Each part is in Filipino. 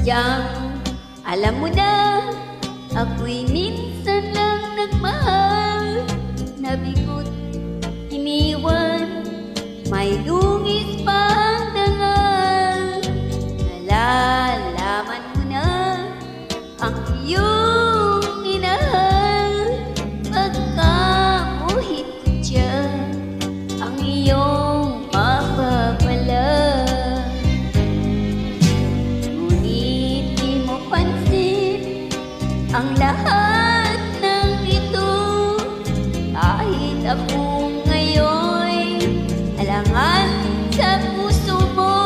Sadyang alam mo na, ako'y minsan lang nagmahal. Nabigot, iniwan, may dungis pang dangal. Nalalaman mo na ang iyong minahal. Pagkamuhit ko dyan ang iyong mapapala. Ngunit di mo pansin ang lahat ng ito. Kahit ako ngayon alangan sa puso mo,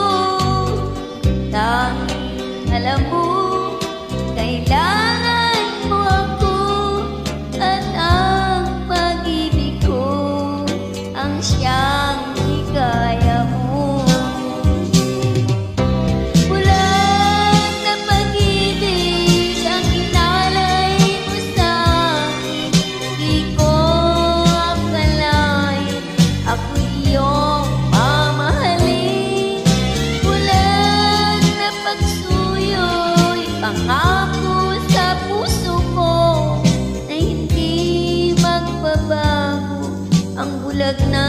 tanging alam mo kailangan mo ako, at ang pag-ibig ko ang siyang higaya mo. Bulag na pag-ibig ang inalay mo sa akin. Di ko akalain ako iyong mamahalin. Bulag na pagsuyo'y pangako sa puso ko na hindi magbabago ang bulag na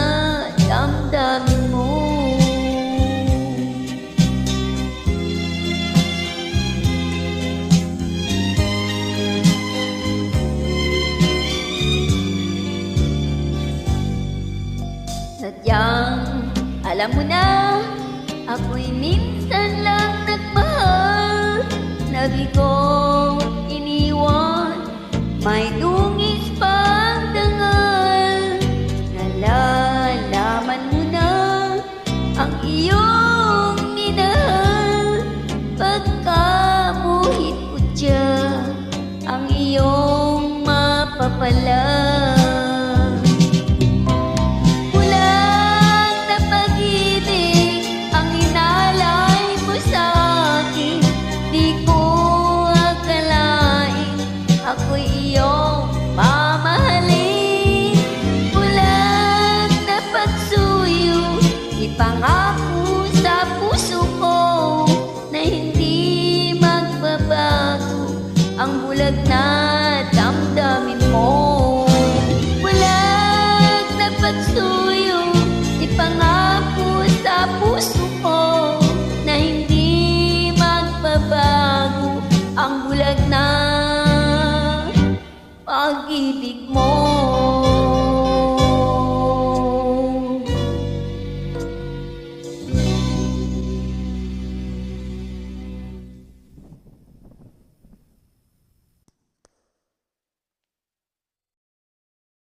damdamin mo. Sadyang alam mo na, ako'y minsan lang nagmahal. Nabigo, iniwan, may dungis pang dangal. Nalalaman mo na ang iyong minahal. Pagkamuhit ko dyan ang iyong mapapala. Ako'y iyong mamahalin. Bulag na pagsuyo, ipangako sa puso ko na hindi magbabago ang bulag na damdamin mo. Bulag na pagsuyo, ipangako sa puso ko na hindi magbabago ang bulag na pag-ibig